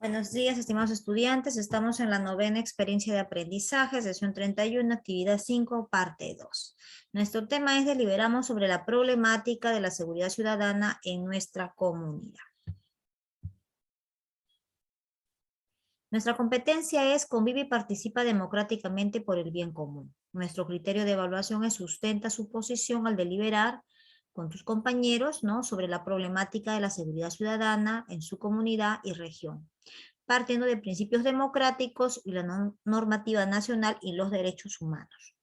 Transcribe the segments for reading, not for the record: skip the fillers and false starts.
Buenos días, estimados estudiantes. Estamos en la novena experiencia de aprendizaje, sesión 31, actividad 5, parte 2. Nuestro tema es deliberamos sobre la problemática de la seguridad ciudadana en nuestra comunidad. Nuestra competencia es convive y participa democráticamente por el bien común. Nuestro criterio de evaluación es sustenta su posición al deliberar con tus compañeros, ¿no?, sobre la problemática de la seguridad ciudadana en su comunidad y región, partiendo de principios democráticos y la normativa nacional y los derechos humanos.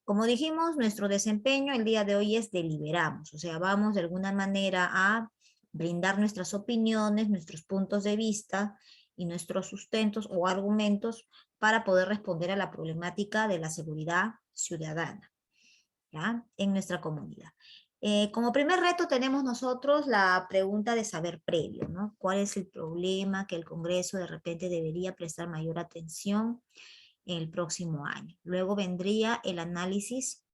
Como dijimos, nuestro desempeño el día de hoy es deliberamos, o sea, vamos de alguna manera a brindar nuestras opiniones, nuestros puntos de vista y nuestros sustentos o argumentos para poder responder a la problemática de la seguridad ciudadana, ¿ya?, en nuestra comunidad. Como primer reto tenemos nosotros la pregunta de saber previo, ¿no? ¿Cuál es el problema que el Congreso de repente debería prestar mayor atención el próximo año? Luego vendría el análisis,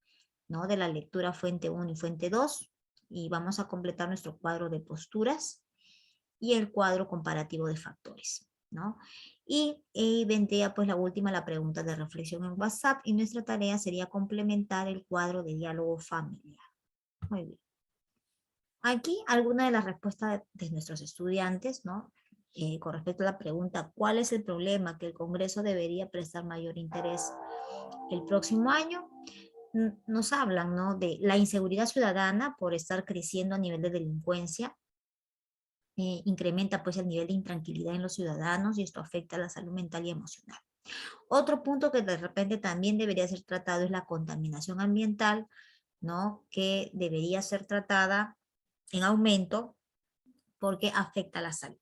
¿no?, de la lectura fuente 1 y fuente 2, y vamos a completar nuestro cuadro de posturas y el cuadro comparativo de factores, ¿no? Y vendría pues la última, la pregunta de reflexión en WhatsApp, y nuestra tarea sería complementar el cuadro de diálogo familiar. Muy bien. Aquí alguna de las respuestas de nuestros estudiantes, ¿no? Con respecto a la pregunta, ¿cuál es el problema que el Congreso debería prestar mayor interés el próximo año? Nos hablan, ¿no?, de la inseguridad ciudadana por estar creciendo a nivel de delincuencia, incrementa pues el nivel de intranquilidad en los ciudadanos y esto afecta a la salud mental y emocional. Otro punto que de repente también debería ser tratado es la contaminación ambiental, ¿no?, que debería ser tratada en aumento porque afecta a la salud,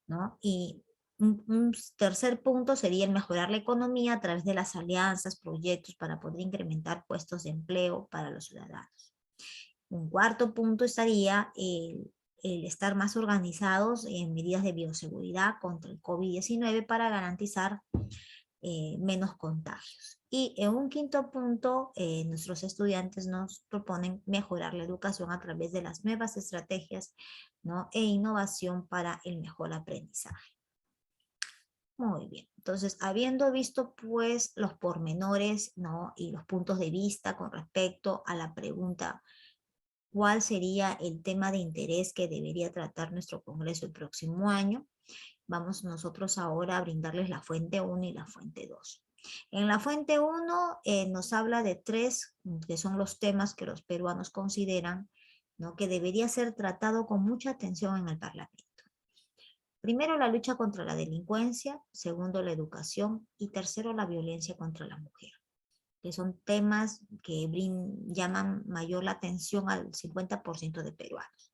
¿no? Y un tercer punto sería el mejorar la economía a través de las alianzas, proyectos para poder incrementar puestos de empleo para los ciudadanos. Un cuarto punto estaría el estar más organizados en medidas de bioseguridad contra el COVID-19 para garantizar menos contagios. Y en un quinto punto, nuestros estudiantes nos proponen mejorar la educación a través de las nuevas estrategias, ¿no?, e innovación para el mejor aprendizaje. Muy bien, entonces habiendo visto pues los pormenores, ¿no?, y los puntos de vista con respecto a la pregunta, ¿cuál sería el tema de interés que debería tratar nuestro Congreso el próximo año? Vamos nosotros ahora a brindarles la fuente 1 y la fuente 2. En la fuente 1 nos habla de tres, que son los temas que los peruanos consideran, ¿no?, que debería ser tratado con mucha atención en el Parlamento. Primero, la lucha contra la delincuencia. Segundo, la educación. Y tercero, la violencia contra la mujer, que son temas que llaman mayor la atención al 50% de peruanos.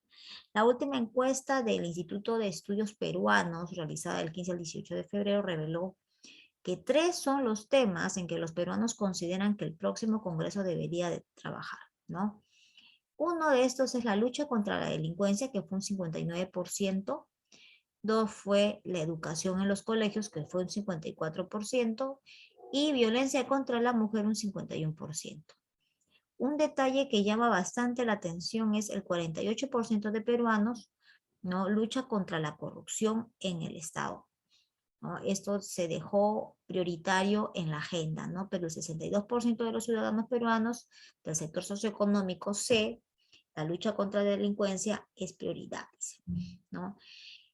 La última encuesta del Instituto de Estudios Peruanos, realizada del 15 al 18 de febrero, reveló que 3 son los temas en que los peruanos consideran que el próximo Congreso debería de trabajar, ¿no? Uno de estos es la lucha contra la delincuencia, que fue un 59%. Dos fue la educación en los colegios, que fue un 54%. Y violencia contra la mujer, un 51%. Un detalle que llama bastante la atención es el 48% de peruanos, ¿no?, lucha contra la corrupción en el Estado, ¿no? Esto se dejó prioritario en la agenda, ¿no? Pero el 62% de los ciudadanos peruanos del sector socioeconómico C, la lucha contra la delincuencia es prioridad, ¿no?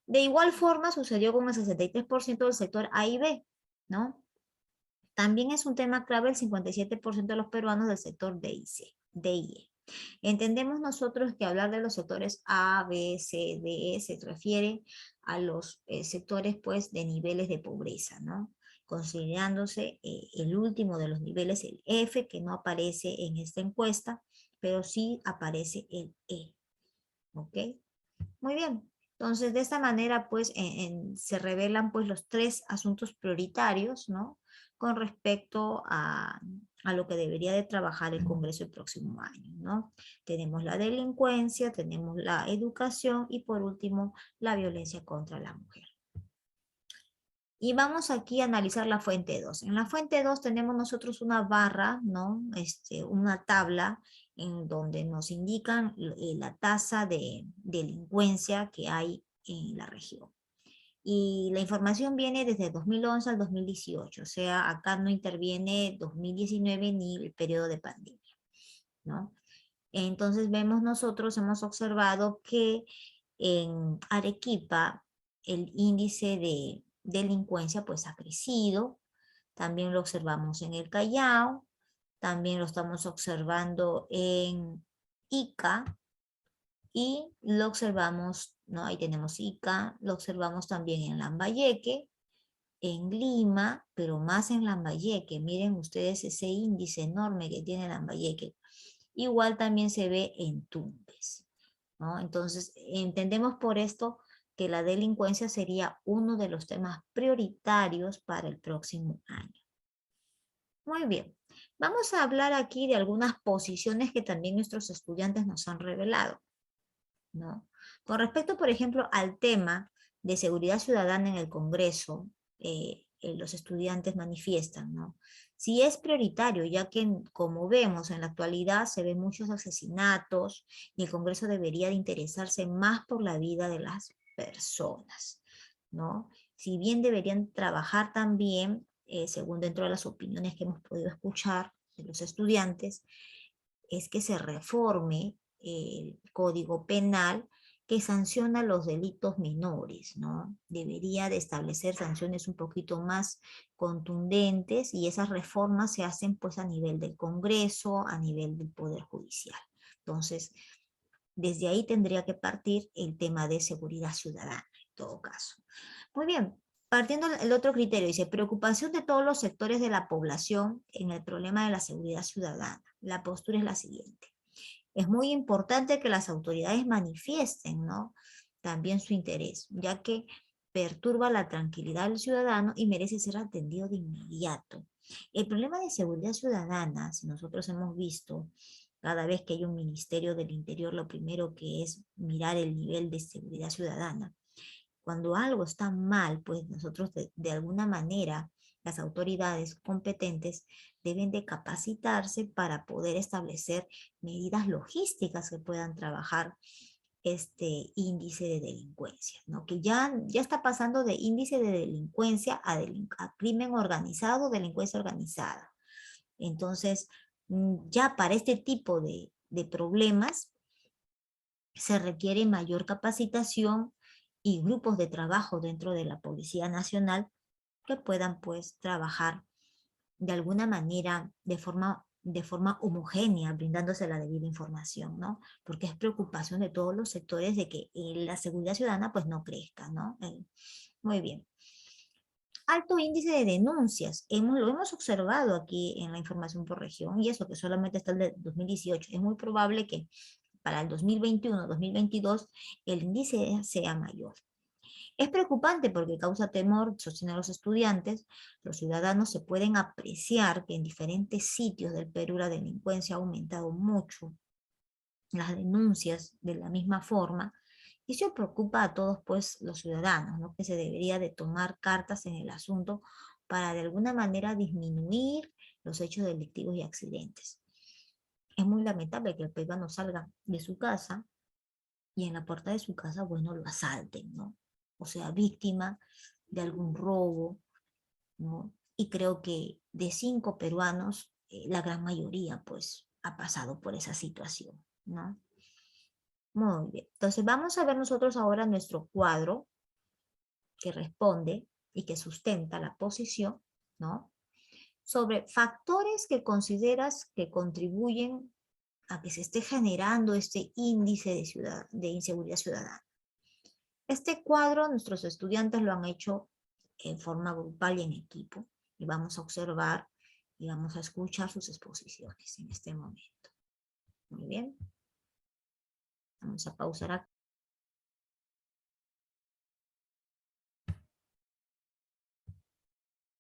De igual forma sucedió con el 63% del sector A y B, ¿no? También es un tema clave el 57% de los peruanos del sector D y C, D y E. Entendemos nosotros que hablar de los sectores A, B, C, D, E se refiere a los sectores pues de niveles de pobreza, ¿no? Considerándose el último de los niveles, el F, que no aparece en esta encuesta, pero sí aparece el E. ¿Ok? Muy bien. Entonces, de esta manera, pues, se revelan, pues, los 3 asuntos prioritarios, ¿no?, con respecto a lo que debería de trabajar el Congreso el próximo año, ¿no? Tenemos la delincuencia, tenemos la educación y, por último, la violencia contra la mujer. Y vamos aquí a analizar la fuente 2. En la fuente 2 tenemos nosotros una barra, ¿no?, una tabla en donde nos indican la tasa de delincuencia que hay en la región. Y la información viene desde 2011 al 2018, o sea, acá no interviene 2019 ni el periodo de pandemia, ¿no? Entonces vemos nosotros, hemos observado que en Arequipa el índice de delincuencia pues ha crecido, también lo observamos en el Callao, también lo estamos observando en Ica y lo observamos, ¿no? Ahí tenemos Ica, lo observamos también en Lambayeque, en Lima, pero más en Lambayeque. Miren ustedes ese índice enorme que tiene Lambayeque. Igual también se ve en Tumbes, ¿no? Entonces, entendemos por esto que la delincuencia sería uno de los temas prioritarios para el próximo año. Muy bien. Vamos a hablar aquí de algunas posiciones que también nuestros estudiantes nos han revelado, ¿no? Con respecto, por ejemplo, al tema de seguridad ciudadana en el Congreso, los estudiantes manifiestan, ¿no? Si es prioritario, ya que como vemos en la actualidad se ven muchos asesinatos y el Congreso debería de interesarse más por la vida de las personas, ¿no? Si bien deberían trabajar también, según dentro de las opiniones que hemos podido escuchar de los estudiantes, es que se reforme el Código Penal que sanciona los delitos menores, ¿no? Debería de establecer sanciones un poquito más contundentes y esas reformas se hacen pues a nivel del Congreso, a nivel del Poder Judicial. Entonces, desde ahí tendría que partir el tema de seguridad ciudadana, en todo caso. Muy bien, partiendo el otro criterio, dice, preocupación de todos los sectores de la población en el problema de la seguridad ciudadana. La postura es la siguiente. Es muy importante que las autoridades manifiesten, ¿no? También su interés, ya que perturba la tranquilidad del ciudadano y merece ser atendido de inmediato. El problema de seguridad ciudadana, si nosotros hemos visto, cada vez que hay un ministerio del interior, lo primero que es mirar el nivel de seguridad ciudadana. Cuando algo está mal, pues nosotros de alguna manera, las autoridades competentes deben de capacitarse para poder establecer medidas logísticas que puedan trabajar este índice de delincuencia, ¿no? Que ya está pasando de índice de delincuencia a crimen organizado, delincuencia organizada. Entonces, ya para este tipo de problemas se requiere mayor capacitación y grupos de trabajo dentro de la Policía Nacional que puedan pues trabajar de alguna manera de forma homogénea, brindándose la debida información, ¿no? Porque es preocupación de todos los sectores de que la seguridad ciudadana pues no crezca, ¿no? Muy bien. Alto índice de denuncias. Lo hemos observado aquí en la información por región y eso que solamente está el de 2018. Es muy probable que para el 2021-2022 el índice sea mayor. Es preocupante porque causa temor, sostienen los estudiantes, los ciudadanos se pueden apreciar que en diferentes sitios del Perú la delincuencia ha aumentado mucho, las denuncias de la misma forma, y eso preocupa a todos pues los ciudadanos, ¿no? Que se debería de tomar cartas en el asunto para de alguna manera disminuir los hechos delictivos y accidentes. Es muy lamentable que el peruano salga de su casa y en la puerta de su casa, bueno, lo asalten, ¿no? O sea, víctima de algún robo, ¿no? Y creo que de 5 peruanos, la gran mayoría, pues, ha pasado por esa situación, ¿no? Muy bien. Entonces, vamos a ver nosotros ahora nuestro cuadro que responde y que sustenta la posición, ¿no? Sobre factores que consideras que contribuyen a que se esté generando este índice de inseguridad ciudadana. Este cuadro nuestros estudiantes lo han hecho en forma grupal y en equipo y vamos a observar y vamos a escuchar sus exposiciones en este momento. Muy bien. Vamos a pausar aquí.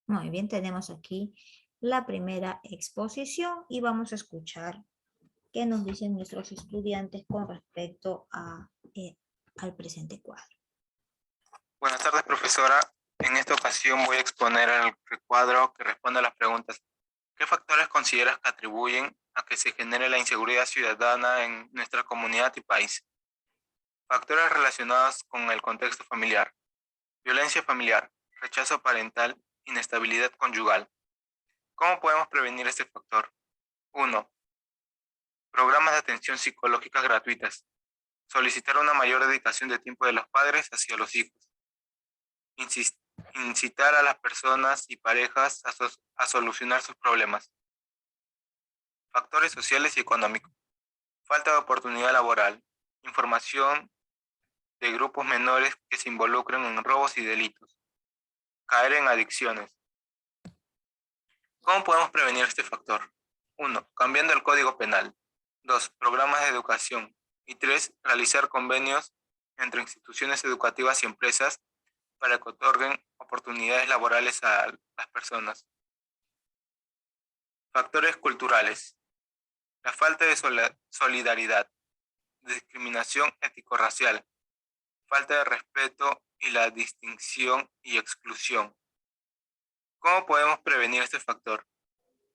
Muy bien, tenemos aquí la primera exposición y vamos a escuchar qué nos dicen nuestros estudiantes con respecto al presente cuadro. Buenas tardes, profesora. En esta ocasión voy a exponer el cuadro que responde a las preguntas. ¿Qué factores consideras que atribuyen a que se genere la inseguridad ciudadana en nuestra comunidad y país? Factores relacionados con el contexto familiar. violencia familiar, rechazo parental, inestabilidad conyugal. ¿Cómo podemos prevenir este factor? 1. Programas de atención psicológica gratuitas. Solicitar una mayor dedicación de tiempo de los padres hacia los hijos. Insis- Incitar a las personas y parejas a solucionar sus problemas. Factores sociales y económicos. Falta de oportunidad laboral. Información de grupos menores que se involucran en robos y delitos. Caer en adicciones. ¿Cómo podemos prevenir este factor? 1. Cambiando el Código Penal. 2. Programas de educación. Y 3. Realizar convenios entre instituciones educativas y empresas para que otorguen oportunidades laborales a las personas. Factores culturales. La falta de solidaridad, discriminación ético-racial, falta de respeto y la distinción y exclusión. ¿Cómo podemos prevenir este factor?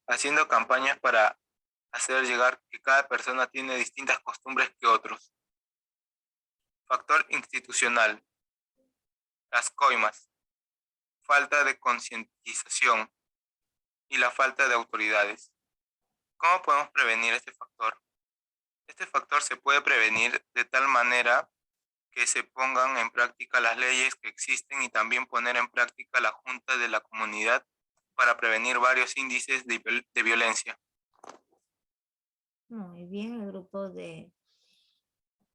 Haciendo campañas para hacer llegar que cada persona tiene distintas costumbres que otros. Factor institucional. Las coimas, falta de concientización y la falta de autoridades. ¿Cómo podemos prevenir este factor? Este factor se puede prevenir de tal manera que se pongan en práctica las leyes que existen y también poner en práctica la Junta de la Comunidad para prevenir varios índices de violencia. Muy bien, el grupo de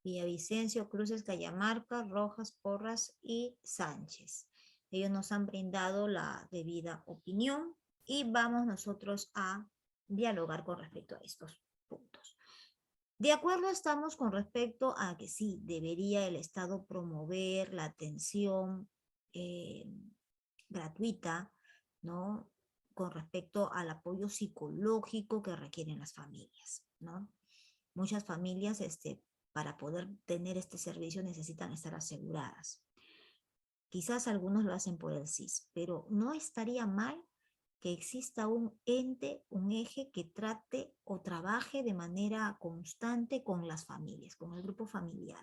Villavicencio, Cruces, Callamarca, Rojas, Porras y Sánchez. Ellos nos han brindado la debida opinión y vamos nosotros a dialogar con respecto a estos puntos. De acuerdo estamos con respecto a que sí, debería el Estado promover la atención gratuita, ¿no? Con respecto al apoyo psicológico que requieren las familias, ¿no? Muchas familias, para poder tener este servicio necesitan estar aseguradas. Quizás algunos lo hacen por el SIS, pero no estaría mal que exista un ente, un eje que trate o trabaje de manera constante con las familias, con el grupo familiar.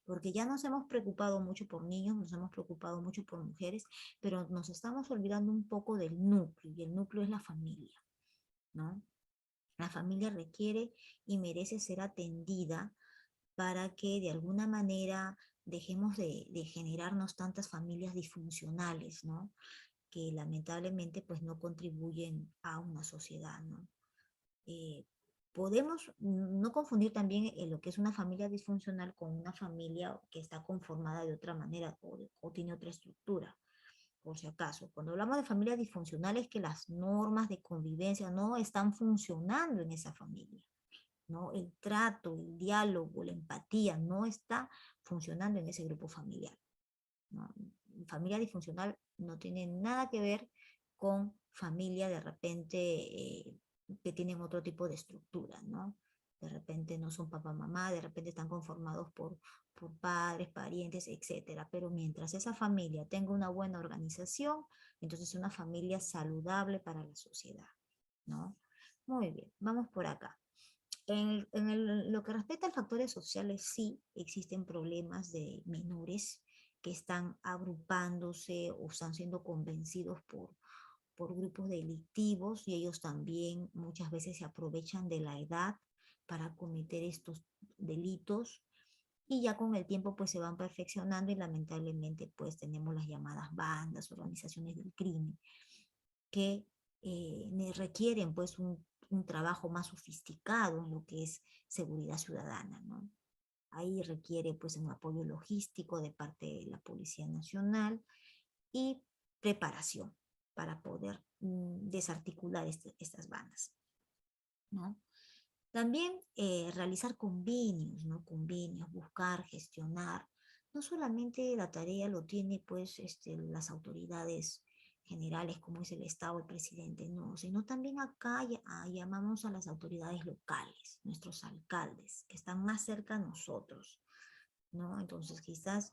Porque ya nos hemos preocupado mucho por niños, nos hemos preocupado mucho por mujeres, pero nos estamos olvidando un poco del núcleo, y el núcleo es la familia, ¿no? La familia requiere y merece ser atendida para que de alguna manera dejemos de generarnos tantas familias disfuncionales, ¿no? Que lamentablemente pues no contribuyen a una sociedad, ¿no? Podemos no confundir también lo que es una familia disfuncional con una familia que está conformada de otra manera o tiene otra estructura, por si acaso. Cuando hablamos de familias disfuncionales es que las normas de convivencia no están funcionando en esa familia, ¿no? El trato, el diálogo, la empatía no está funcionando en ese grupo familiar, ¿no? Familia disfuncional no tiene nada que ver con familia de repente que tienen otro tipo de estructura, ¿no? De repente no son papá, mamá, de repente están conformados por padres, parientes, etcétera. Pero mientras esa familia tenga una buena organización, entonces es una familia saludable para la sociedad, ¿no? Muy bien, vamos por acá. Lo que respecta a factores sociales, sí existen problemas de menores que están agrupándose o están siendo convencidos por grupos delictivos y ellos también muchas veces se aprovechan de la edad para cometer estos delitos y ya con el tiempo pues se van perfeccionando y lamentablemente pues tenemos las llamadas bandas, organizaciones del crimen que requieren pues un trabajo más sofisticado en lo que es seguridad ciudadana, ¿no? Ahí requiere pues un apoyo logístico de parte de la Policía Nacional y preparación para poder desarticular estas bandas, ¿no? También realizar convenios, ¿no? Convenios, buscar, gestionar. No solamente la tarea lo tiene pues las autoridades generales como es el Estado, el presidente, no, sino también acá llamamos a las autoridades locales, nuestros alcaldes, que están más cerca a nosotros, ¿no? Entonces quizás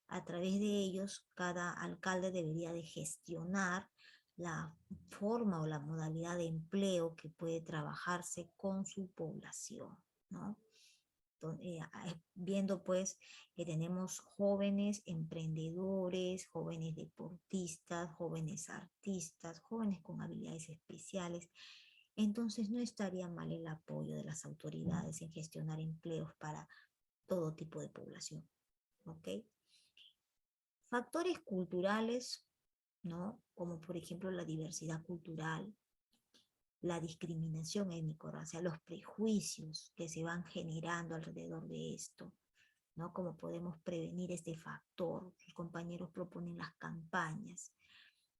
a través de ellos cada alcalde debería de gestionar la forma o la modalidad de empleo que puede trabajarse con su población, ¿no? viendo pues que tenemos jóvenes emprendedores, jóvenes deportistas, jóvenes artistas, jóvenes con habilidades especiales. Entonces no estaría mal el apoyo de las autoridades en gestionar empleos para todo tipo de población. ¿Ok? Factores culturales, ¿no? Como por ejemplo la diversidad cultural, la discriminación étnica, o sea, los prejuicios que se van generando alrededor de esto, ¿no? Cómo podemos prevenir este factor. Sus compañeros proponen las campañas.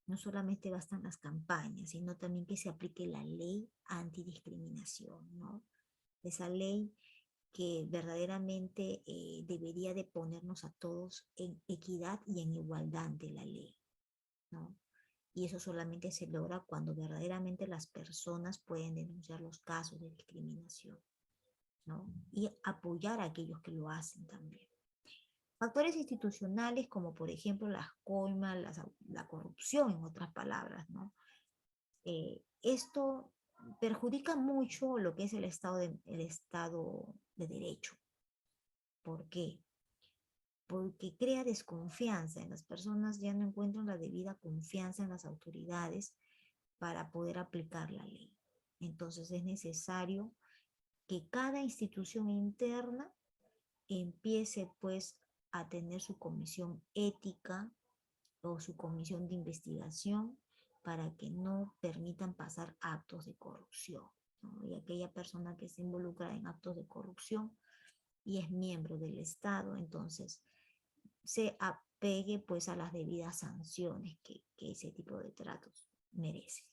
No solamente bastan las campañas, sino también que se aplique la ley antidiscriminación, ¿no? Esa ley que verdaderamente debería de ponernos a todos en equidad y en igualdad de la ley, ¿no? Y eso solamente se logra cuando verdaderamente las personas pueden denunciar los casos de discriminación, ¿no? Y apoyar a aquellos que lo hacen también. Factores institucionales como por ejemplo las coimas, la corrupción, en otras palabras, ¿no? Esto perjudica mucho lo que es el estado de Derecho. ¿Por qué? Porque crea desconfianza en las personas, ya no encuentran la debida confianza en las autoridades para poder aplicar la ley. Entonces es necesario que cada institución interna empiece pues a tener su comisión ética o su comisión de investigación para que no permitan pasar actos de corrupción, ¿no? Y aquella persona que se involucra en actos de corrupción y es miembro del Estado, entonces se apegue pues a las debidas sanciones que ese tipo de tratos merece.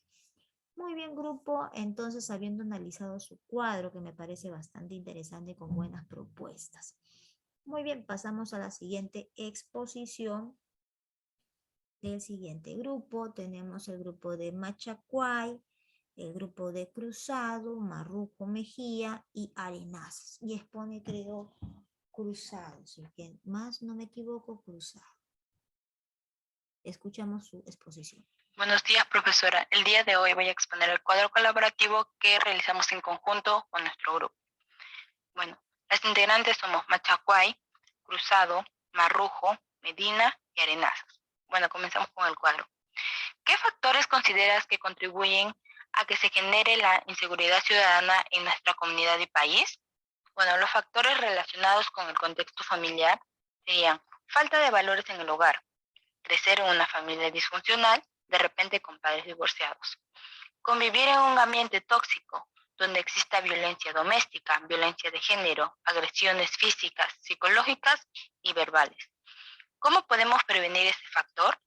Muy bien, grupo. Entonces, habiendo analizado su cuadro, que me parece bastante interesante con buenas propuestas. Muy bien, pasamos a la siguiente exposición del siguiente grupo. Tenemos el grupo de Machacuay, el grupo de Cruzado, Marruco Mejía y Arenazas. Y expone, creo, Cruzado, si bien más no me equivoco, Cruzado. Escuchamos su exposición. Buenos días, profesora. El día de hoy voy a exponer el cuadro colaborativo que realizamos en conjunto con nuestro grupo. Bueno, las integrantes somos Machacuay, Cruzado, Marrujo, Medina y Arenazas. Bueno, comenzamos con el cuadro. ¿Qué factores consideras que contribuyen a que se genere la inseguridad ciudadana en nuestra comunidad y país? Bueno, los factores relacionados con el contexto familiar serían falta de valores en el hogar, crecer en una familia disfuncional, de repente con padres divorciados, convivir en un ambiente tóxico, donde exista violencia doméstica, violencia de género, agresiones físicas, psicológicas y verbales. ¿Cómo podemos prevenir este factor?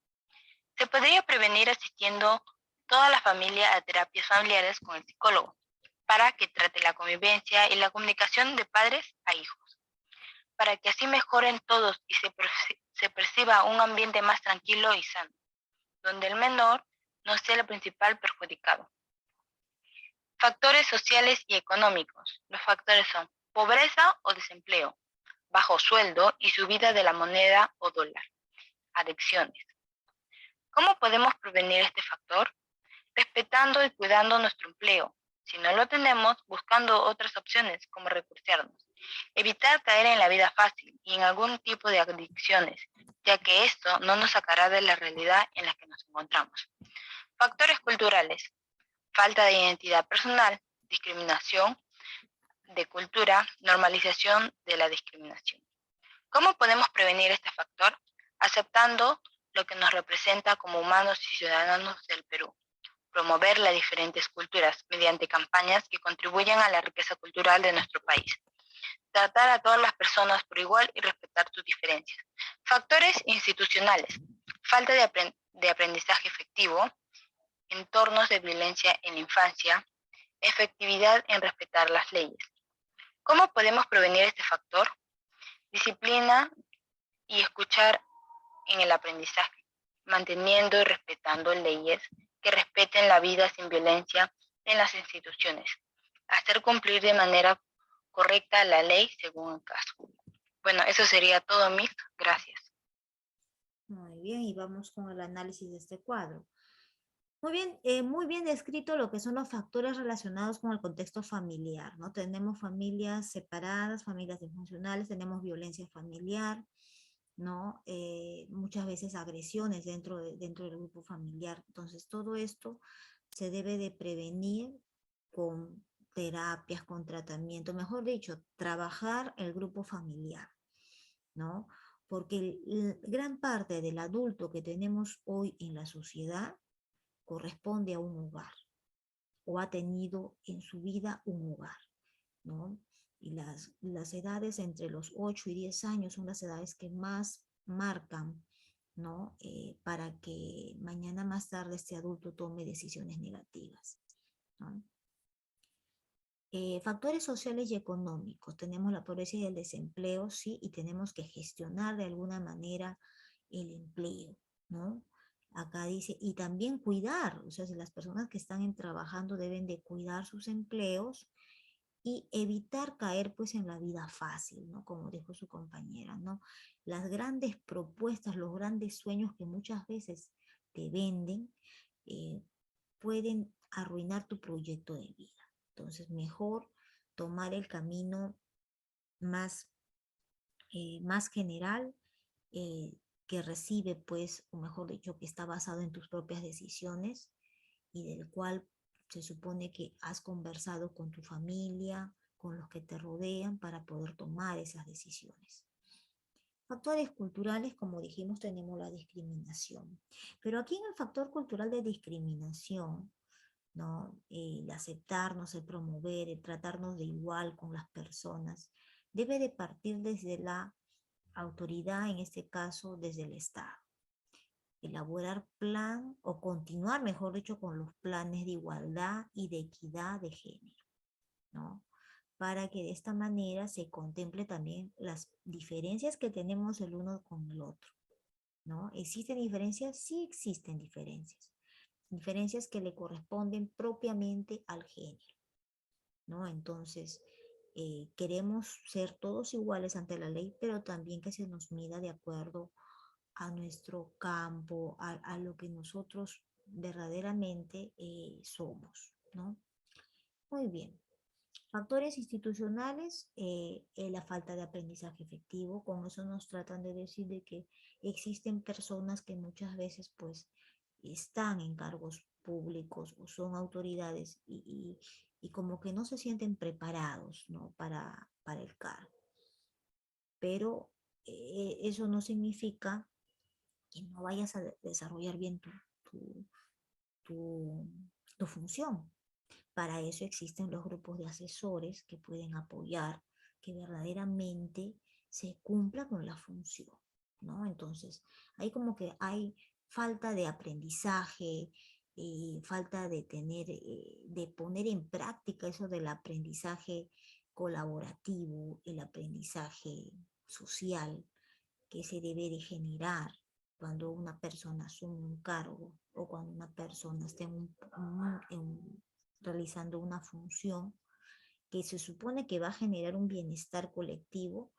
Se podría prevenir asistiendo toda la familia a terapias familiares con el psicólogo, para que trate la convivencia y la comunicación de padres a hijos, para que así mejoren todos y se perciba un ambiente más tranquilo y sano, donde el menor no sea el principal perjudicado. Factores sociales y económicos. Los factores son pobreza o desempleo, bajo sueldo y subida de la moneda o dólar, adicciones. ¿Cómo podemos prevenir este factor? Respetando y cuidando nuestro empleo. Si no lo tenemos, buscando otras opciones como recursearnos. Evitar caer en la vida fácil y en algún tipo de adicciones, ya que esto no nos sacará de la realidad en la que nos encontramos. Factores culturales. Falta de identidad personal, discriminación de cultura, normalización de la discriminación. ¿Cómo podemos prevenir este factor? Aceptando lo que nos representa como humanos y ciudadanos del Perú. Promover las diferentes culturas mediante campañas que contribuyan a la riqueza cultural de nuestro país. Tratar a todas las personas por igual y respetar sus diferencias. Factores institucionales. Falta de aprendizaje efectivo, entornos de violencia en la infancia, efectividad en respetar las leyes. ¿Cómo podemos prevenir este factor? Disciplina y escuchar en el aprendizaje, manteniendo y respetando leyes que respeten la vida sin violencia en las instituciones. Hacer cumplir de manera correcta la ley según el caso. Bueno, eso sería todo, Miss. Gracias. Muy bien, y vamos con el análisis de este cuadro. Muy bien descrito lo que son los factores relacionados con el contexto familiar, ¿no? Tenemos familias separadas, familias disfuncionales, tenemos violencia familiar, ¿no? Muchas veces agresiones dentro del grupo familiar. Entonces, todo esto se debe de prevenir con terapias, con tratamiento, mejor dicho, trabajar el grupo familiar, ¿no? Porque gran parte del adulto que tenemos hoy en la sociedad corresponde a un hogar o ha tenido en su vida un hogar, ¿no? Y las edades entre los 8 y 10 años son las edades que más marcan, ¿no? Para que mañana más tarde este adulto tome decisiones negativas, ¿no? Factores sociales y económicos. Tenemos la pobreza y el desempleo, sí, y tenemos que gestionar de alguna manera el empleo, ¿no? Acá dice, y también cuidar, o sea, si las personas que están trabajando deben de cuidar sus empleos y evitar caer pues en la vida fácil, ¿no? Como dijo su compañera, ¿no? Las grandes propuestas, los grandes sueños que muchas veces te venden, eh, pueden arruinar tu proyecto de vida. Entonces, mejor tomar el camino más, más general, eh, que recibe, pues, o mejor dicho, que está basado en tus propias decisiones y del cual se supone que has conversado con tu familia, con los que te rodean para poder tomar esas decisiones. Factores culturales, como dijimos, tenemos la discriminación. Pero aquí en el factor cultural de discriminación, ¿no? El aceptarnos, el promover, el tratarnos de igual con las personas, debe de partir desde la autoridad, en este caso desde el Estado. Elaborar plan o continuar, mejor dicho, con los planes de igualdad y de equidad de género, ¿no? Para que de esta manera se contemple también las diferencias que tenemos el uno con el otro, ¿no? ¿Existen diferencias? Sí existen diferencias. Diferencias que le corresponden propiamente al género, ¿no? Entonces, queremos ser todos iguales ante la ley, pero también que se nos mida de acuerdo a nuestro campo, a lo que nosotros verdaderamente somos, ¿no? Muy bien. Factores institucionales, la falta de aprendizaje efectivo. Con eso nos tratan de decir de que existen personas que muchas veces pues están en cargos públicos o son autoridades y como que no se sienten preparados, ¿no? Para el cargo. Pero eso no significa que no vayas a desarrollar bien tu, tu, tu función. Para eso existen los grupos de asesores que pueden apoyar que verdaderamente se cumpla con la función, ¿no? Entonces, hay como que hay falta de aprendizaje, falta de de poner en práctica eso del aprendizaje colaborativo, el aprendizaje social que se debe de generar cuando una persona asume un cargo o cuando una persona está realizando una función que se supone que va a generar un bienestar colectivo.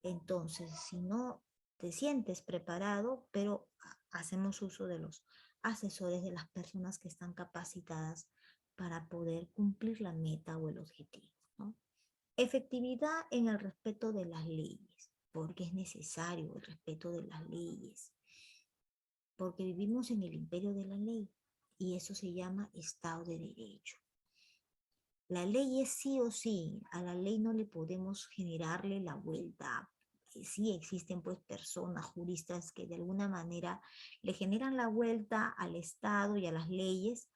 Entonces, si no te sientes preparado, pero hacemos uso de los asesores, de las personas que están capacitadas para poder cumplir la meta o el objetivo, ¿no? Efectividad en el respeto de las leyes, porque es necesario el respeto de las leyes, porque vivimos en el imperio de la ley y eso se llama Estado de Derecho. La ley es sí o sí, a la ley no le podemos generarle la vuelta. Sí existen pues personas, juristas que de alguna manera le generan la vuelta al Estado y a las leyes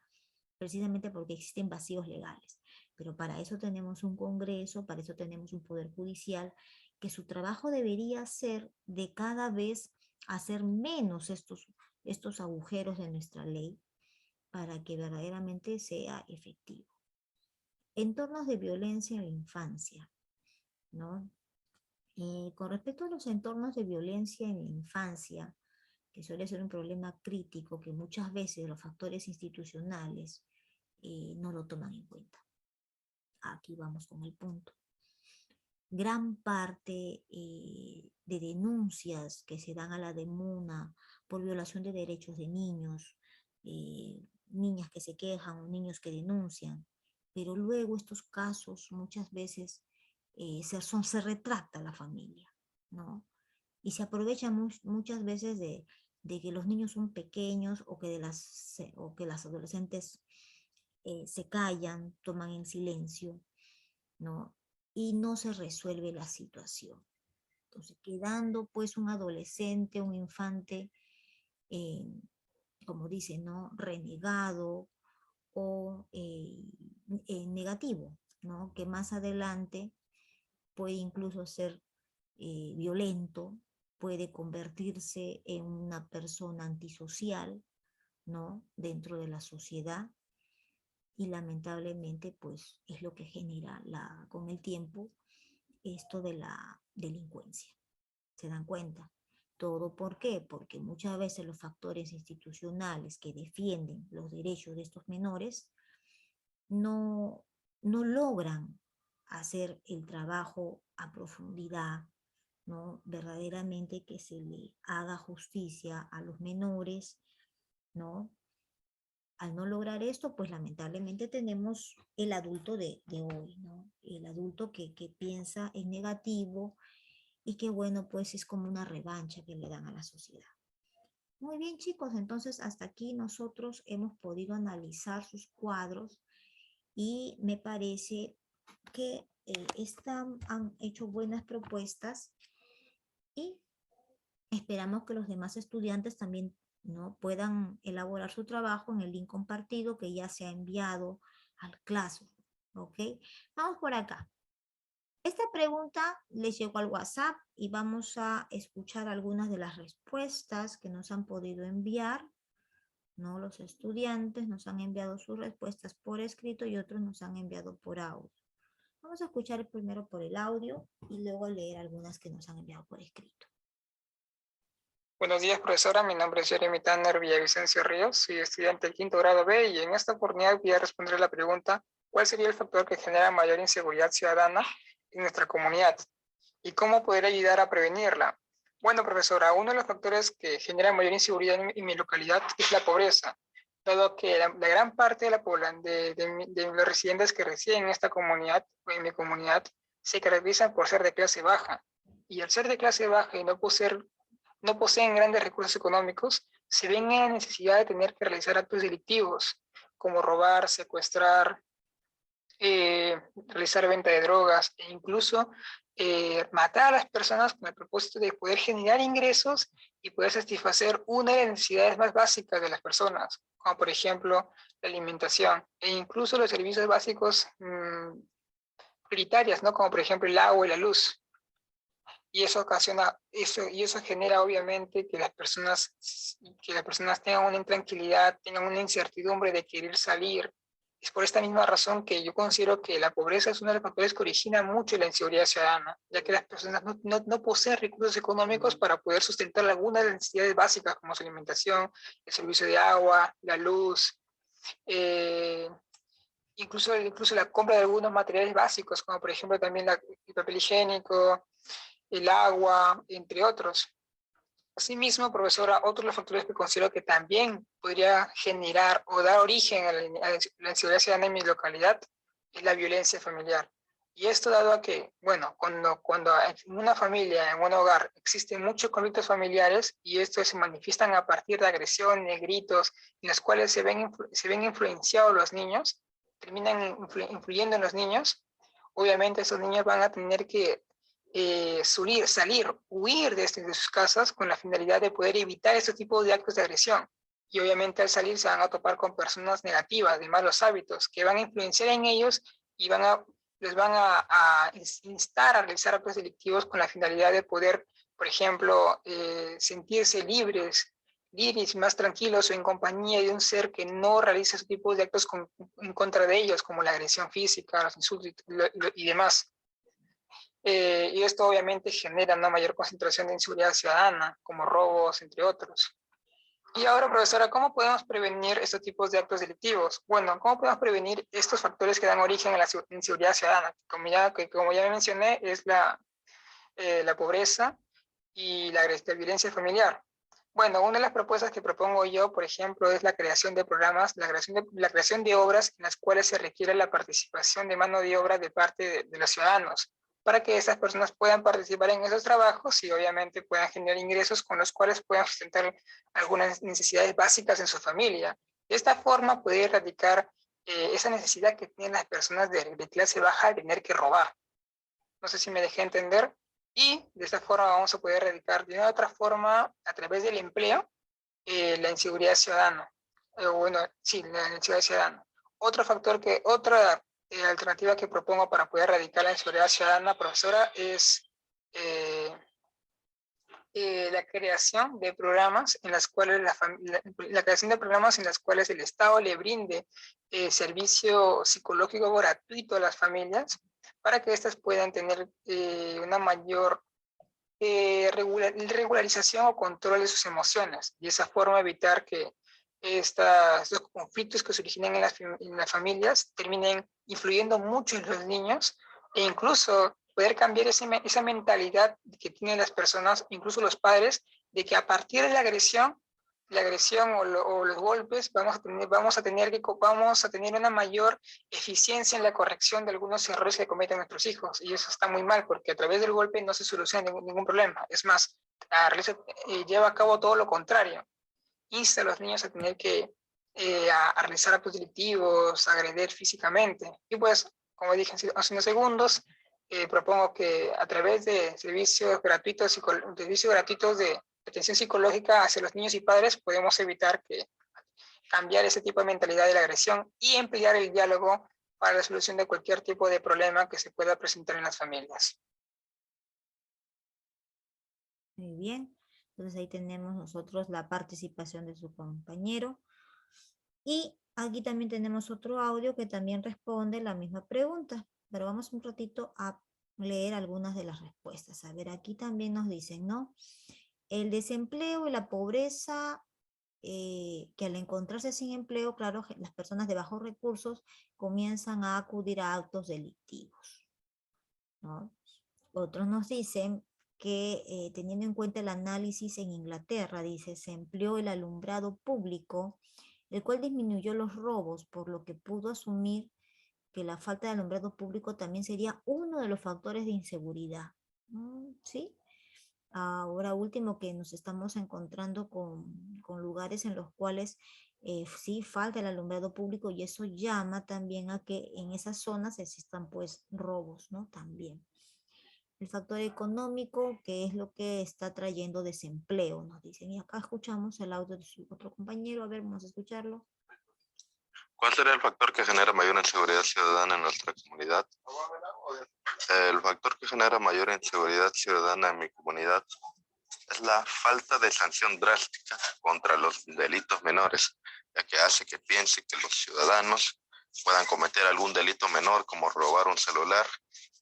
precisamente porque existen vacíos legales. Pero para eso tenemos un Congreso, para eso tenemos un Poder Judicial, que su trabajo debería ser de cada vez hacer menos estos agujeros de nuestra ley para que verdaderamente sea efectivo. Entornos de violencia en la infancia, ¿no? Con respecto a los entornos de violencia en la infancia, que suele ser un problema crítico que muchas veces los factores institucionales no lo toman en cuenta. Aquí vamos con el punto. Gran parte de denuncias que se dan a la DEMUNA por violación de derechos de niños, niñas que se quejan o niños que denuncian, pero luego estos casos muchas veces se retracta la familia, ¿no? Y se aprovecha muchas veces de que los niños son pequeños o que las adolescentes se callan, toman en silencio, ¿no? Y no se resuelve la situación. Entonces, quedando pues un adolescente, un infante, eh, como dice, ¿no? Renegado o negativo, ¿no? Que más adelante puede incluso ser violento, puede convertirse en una persona antisocial, ¿no? Dentro de la sociedad y lamentablemente pues es lo que genera con el tiempo esto de la delincuencia. ¿Se dan cuenta? ¿Todo por qué? Porque muchas veces los factores institucionales que defienden los derechos de estos menores no, no logran hacer el trabajo a profundidad, ¿no? Verdaderamente que se le haga justicia a los menores, ¿no? Al no lograr esto, pues lamentablemente tenemos el adulto de hoy, ¿no? El adulto que piensa en negativo y que bueno, pues es como una revancha que le dan a la sociedad. Muy bien, chicos, entonces hasta aquí nosotros hemos podido analizar sus cuadros y me parece que han hecho buenas propuestas y esperamos que los demás estudiantes también, ¿no? Puedan elaborar su trabajo en el link compartido que ya se ha enviado al Classroom, ¿ok? Vamos por acá. Esta pregunta les llegó al WhatsApp y vamos a escuchar algunas de las respuestas que nos han podido enviar, ¿no? Los estudiantes nos han enviado sus respuestas por escrito y otros nos han enviado por audio. Vamos a escuchar primero por el audio y luego leer algunas que nos han enviado por escrito. Buenos días, profesora. Mi nombre es Jeremy Tanner Villavicencio Ríos. Soy estudiante del quinto grado B y en esta oportunidad voy a responder la pregunta: ¿cuál sería el factor que genera mayor inseguridad ciudadana en nuestra comunidad? ¿Y cómo poder ayudar a prevenirla? Bueno, profesora, uno de los factores que genera mayor inseguridad en mi localidad es la pobreza, dado que la gran parte de la población de los residentes que residen en esta comunidad, o en mi comunidad, se caracterizan por ser de clase baja. Y al ser de clase baja y no poseen grandes recursos económicos, se ven en la necesidad de tener que realizar actos delictivos, como robar, secuestrar, realizar venta de drogas e incluso matar a las personas con el propósito de poder generar ingresos y poder satisfacer una de las necesidades más básicas de las personas, como por ejemplo la alimentación e incluso los servicios básicos prioritarios, ¿no? Como por ejemplo el agua y la luz. Y eso genera obviamente que las personas tengan una intranquilidad, tengan una incertidumbre de querer salir. Es por esta misma razón que yo considero que la pobreza es uno de los factores que origina mucho la inseguridad ciudadana, ya que las personas no poseen recursos económicos para poder sustentar algunas de las necesidades básicas como su alimentación, el servicio de agua, la luz, incluso la compra de algunos materiales básicos, como por ejemplo también el papel higiénico, el agua, entre otros. Asimismo, profesora, otro de los factores que considero que también podría generar o dar origen a la inseguridad ciudadana en mi localidad es la violencia familiar. Y esto dado a que, bueno, cuando en una familia, en un hogar, existen muchos conflictos familiares y estos se manifiestan a partir de agresiones, gritos, en los cuales se ven influenciados los niños, terminan influyendo en los niños, obviamente esos niños van a tener que huir de sus casas con la finalidad de poder evitar este tipo de actos de agresión. Y obviamente al salir se van a topar con personas negativas, de malos hábitos, que van a influenciar en ellos y les van a instar a realizar actos delictivos con la finalidad de poder, por ejemplo, sentirse libres y más tranquilos o en compañía de un ser que no realiza ese tipo de actos en contra de ellos, como la agresión física, los insultos y demás. Y esto obviamente genera una mayor concentración de inseguridad ciudadana, como robos, entre otros. Y ahora, profesora, ¿cómo podemos prevenir estos tipos de actos delictivos? Bueno, ¿cómo podemos prevenir estos factores que dan origen a la inseguridad ciudadana? Como ya mencioné, es la pobreza y la violencia familiar. Bueno, una de las propuestas que propongo yo, por ejemplo, es la creación de programas, la creación de obras en las cuales se requiere la participación de mano de obra de parte de los ciudadanos, para que esas personas puedan participar en esos trabajos y obviamente puedan generar ingresos con los cuales puedan sustentar algunas necesidades básicas en su familia. De esta forma puede erradicar esa necesidad que tienen las personas de clase baja de tener que robar. No sé si me dejé entender. Y de esta forma vamos a poder erradicar de una otra forma, a través del empleo, la inseguridad ciudadana. Bueno, sí, la inseguridad ciudadana. Otro factor otra alternativa que propongo para poder erradicar la inseguridad ciudadana, profesora, es la creación de programas en las cuales la creación de programas en las cuales el Estado le brinde servicio psicológico gratuito a las familias para que éstas puedan tener una mayor regularización o control de sus emociones, y de esa forma evitar que estos conflictos que se originan en las familias terminen influyendo mucho en los niños, e incluso poder cambiar esa mentalidad que tienen las personas, incluso los padres, de que a partir de la agresión o los golpes vamos a tener una mayor eficiencia en la corrección de algunos errores que cometen nuestros hijos, y eso está muy mal porque a través del golpe no se soluciona ningún problema. Es más, lleva a cabo todo lo contrario, insta a los niños a tener que a realizar actos delictivos, a agredir físicamente. Y pues, como dije hace unos segundos, propongo que a través de servicios gratuitos de atención psicológica hacia los niños y padres podemos evitar cambiar ese tipo de mentalidad de la agresión y emplear el diálogo para la solución de cualquier tipo de problema que se pueda presentar en las familias. Muy bien. Entonces ahí tenemos nosotros la participación de su compañero. Y aquí también tenemos otro audio que también responde la misma pregunta. Pero vamos un ratito a leer algunas de las respuestas. A ver, aquí también nos dicen, ¿no? El desempleo y la pobreza, que al encontrarse sin empleo, claro, las personas de bajos recursos comienzan a acudir a actos delictivos, ¿no? Otros nos dicen que teniendo en cuenta el análisis en Inglaterra, dice, se empleó el alumbrado público, el cual disminuyó los robos, por lo que pudo asumir que la falta de alumbrado público también sería uno de los factores de inseguridad. ¿Sí? Ahora último que nos estamos encontrando con lugares en los cuales sí falta el alumbrado público, y eso llama también a que en esas zonas existan pues robos, ¿no? También. El factor económico, que es lo que está trayendo desempleo, nos dicen. Y acá escuchamos el audio de su otro compañero. A ver, vamos a escucharlo. ¿Cuál sería el factor que genera mayor inseguridad ciudadana en nuestra comunidad? El factor que genera mayor inseguridad ciudadana en mi comunidad es la falta de sanción drástica contra los delitos menores, ya que hace que piense que los ciudadanos puedan cometer algún delito menor como robar un celular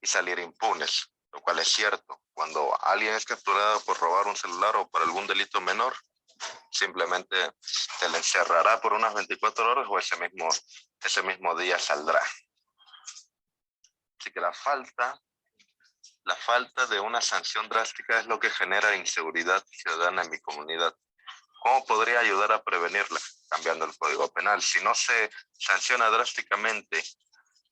y salir impunes, lo cual es cierto. Cuando alguien es capturado por robar un celular o por algún delito menor, simplemente se le encerrará por unas 24 horas o ese mismo día saldrá. Así que la falta de una sanción drástica es lo que genera inseguridad ciudadana en mi comunidad. ¿Cómo podría ayudar a prevenirla? Cambiando el Código Penal. Si no se sanciona drásticamente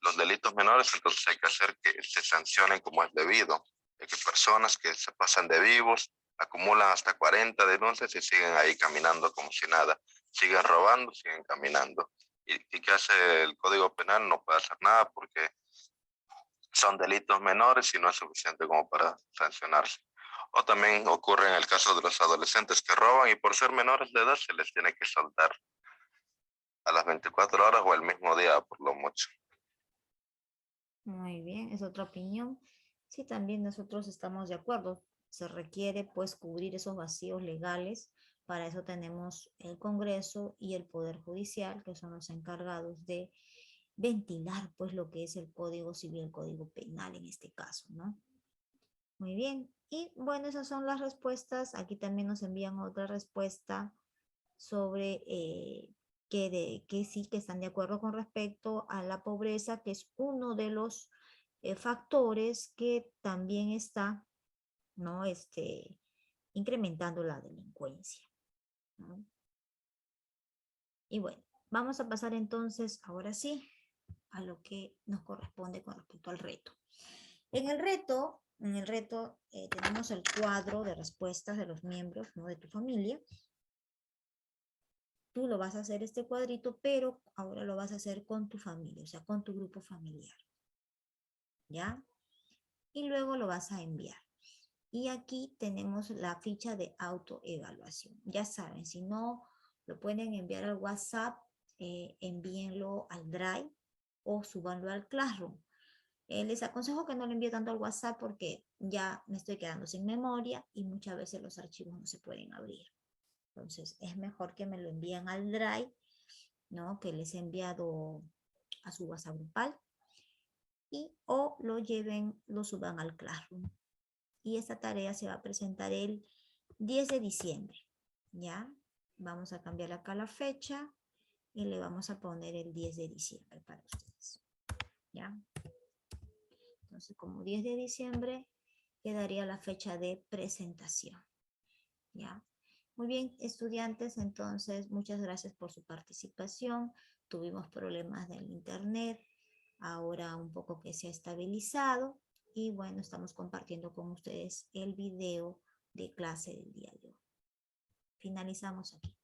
los delitos menores, entonces hay que hacer que se sancionen como es debido. Hay que personas que se pasan de vivos, acumulan hasta 40 denuncias y siguen ahí caminando como si nada. Siguen robando, siguen caminando. ¿Y qué hace el Código Penal? No puede hacer nada porque son delitos menores y no es suficiente como para sancionarse. O también ocurre en el caso de los adolescentes que roban y por ser menores de edad se les tiene que soltar a las 24 horas o el mismo día por lo mucho. Muy bien, es otra opinión. Sí, también nosotros estamos de acuerdo. Se requiere pues cubrir esos vacíos legales. Para eso tenemos el Congreso y el Poder Judicial, que son los encargados de ventilar pues lo que es el Código Civil, el Código Penal en este caso, ¿no? Muy bien. Y bueno, esas son las respuestas. Aquí también nos envían otra respuesta sobre que sí, que están de acuerdo con respecto a la pobreza, que es uno de los factores que también está, ¿no? Incrementando la delincuencia. Y bueno, vamos a pasar entonces, ahora sí, a lo que nos corresponde con respecto al reto. En el reto tenemos el cuadro de respuestas de los miembros, ¿no?, de tu familia. Tú lo vas a hacer este cuadrito, pero ahora lo vas a hacer con tu familia, o sea, con tu grupo familiar. ¿Ya? Y luego lo vas a enviar. Y aquí tenemos la ficha de autoevaluación. Ya saben, si no lo pueden enviar al WhatsApp, envíenlo al Drive o súbanlo al Classroom. Les aconsejo que no lo envíe tanto al WhatsApp porque ya me estoy quedando sin memoria y muchas veces los archivos no se pueden abrir. Entonces es mejor que me lo envíen al Drive, ¿no?, que les he enviado a su WhatsApp grupal, y o lo suban al Classroom. Y esta tarea se va a presentar el 10 de diciembre, ¿ya? Vamos a cambiar acá la fecha y le vamos a poner el 10 de diciembre para ustedes, ¿ya? Entonces, como 10 de diciembre quedaría la fecha de presentación, ¿ya? Muy bien, estudiantes, entonces, muchas gracias por su participación. Tuvimos problemas del internet, ahora un poco que se ha estabilizado. Y bueno, estamos compartiendo con ustedes el video de clase del día de hoy. Finalizamos aquí.